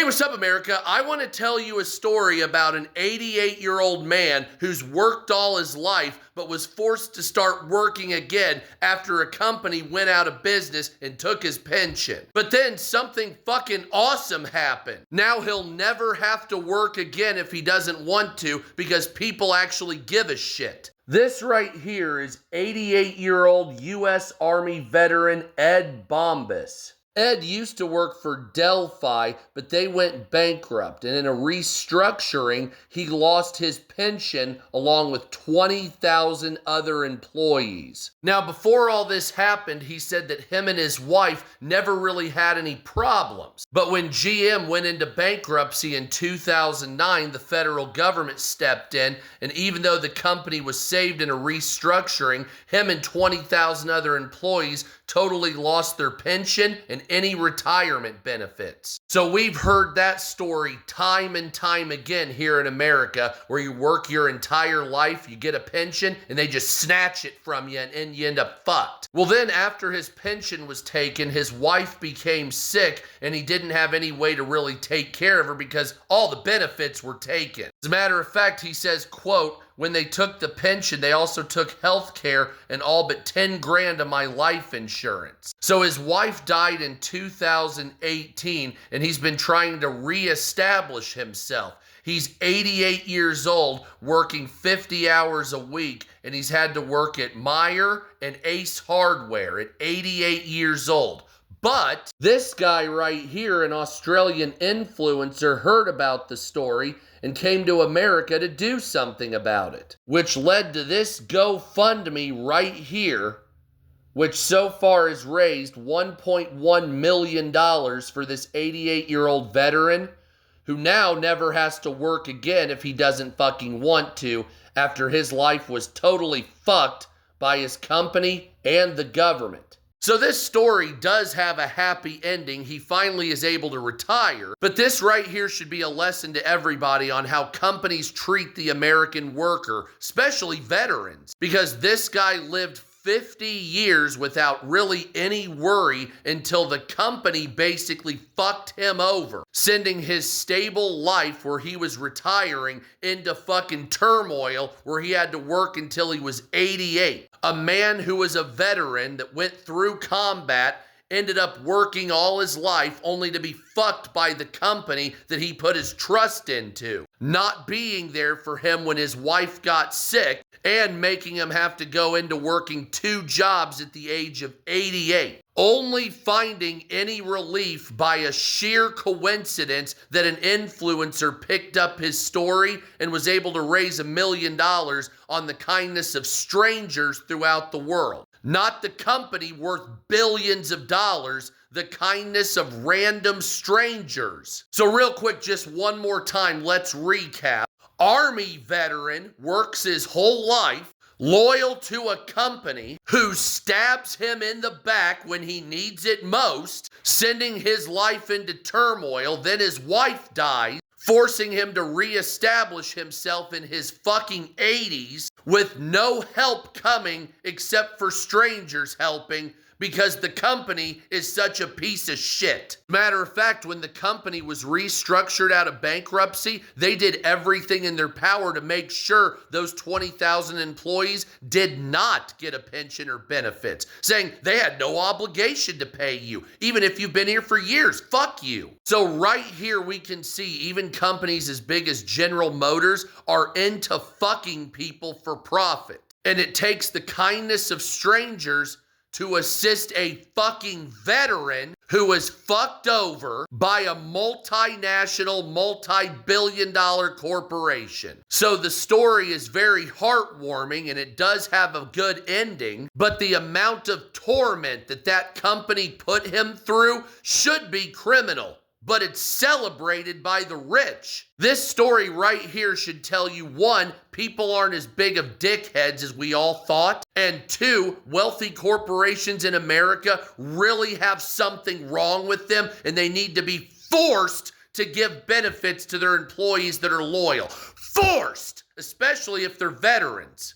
what's up, America? I want to tell you a story about an 88-year-old man who's worked all his life but was forced to start working again after a company went out of business and took his pension. But then something fucking awesome happened. Now he'll never have to work again if he doesn't want to because people actually give a shit. This right here is 88-year-old U.S. Army veteran Ed Bombas. Ed used to work for Delphi, but they went bankrupt, and in a restructuring, he lost his pension along with 20,000 other employees. Now, before all this happened, he said that him and his wife never really had any problems. But when GM went into bankruptcy in 2009, the federal government stepped in, and even though the company was saved in a restructuring, him and 20,000 other employees totally lost their pension and any retirement benefits. So we've heard that story time and time again here in America, where you work your entire life, you get a pension, and they just snatch it from you and you end up fucked. Well, then after his pension was taken, his wife became sick and he didn't have any way to really take care of her because all the benefits were taken. As a matter of fact, he says, quote, "When they took the pension, they also took health care and all but 10 grand of my life insurance." So his wife died in 2018 and he's been trying to reestablish himself. He's 88 years old, working 50 hours a week, and he's had to work at Meijer and Ace Hardware at 88 years old. But this guy right here, an Australian influencer, heard about the story and came to America to do something about it, which led to this GoFundMe right here, which so far has raised $1.1 million for this 88-year-old veteran who now never has to work again if he doesn't fucking want to after his life was totally fucked by his company and the government. So this story does have a happy ending. He finally is able to retire. But this right here should be a lesson to everybody on how companies treat the American worker, especially veterans. Because this guy lived 50 years without really any worry until the company basically fucked him over, sending his stable life where he was retiring into fucking turmoil where he had to work until he was 88. A man who was a veteran that went through combat ended up working all his life only to be fucked by the company that he put his trust into, not being there for him when his wife got sick and making him have to go into working 2 jobs at the age of 88. Only finding any relief by a sheer coincidence that an influencer picked up his story and was able to raise $1 million on the kindness of strangers throughout the world. Not the company worth billions of dollars, the kindness of random strangers. So real quick, just one more time, let's recap. Army veteran works his whole life, loyal to a company who stabs him in the back when he needs it most, sending his life into turmoil. Then his wife dies, forcing him to reestablish himself in his fucking 80s with no help coming except for strangers helping because the company is such a piece of shit. Matter of fact, when the company was restructured out of bankruptcy, they did everything in their power to make sure those 20,000 employees did not get a pension or benefits, saying they had no obligation to pay you, even if you've been here for years. Fuck you. So right here we can see even companies as big as General Motors are into fucking people for profit. And it takes the kindness of strangers to assist a fucking veteran who was fucked over by a multinational, multi-billion-dollar corporation. So the story is very heartwarming and it does have a good ending, but the amount of torment that that company put him through should be criminal. But it's celebrated by the rich. This story right here should tell you, 1, people aren't as big of dickheads as we all thought, and 2, wealthy corporations in America really have something wrong with them and they need to be forced to give benefits to their employees that are loyal. Forced! Especially if they're veterans.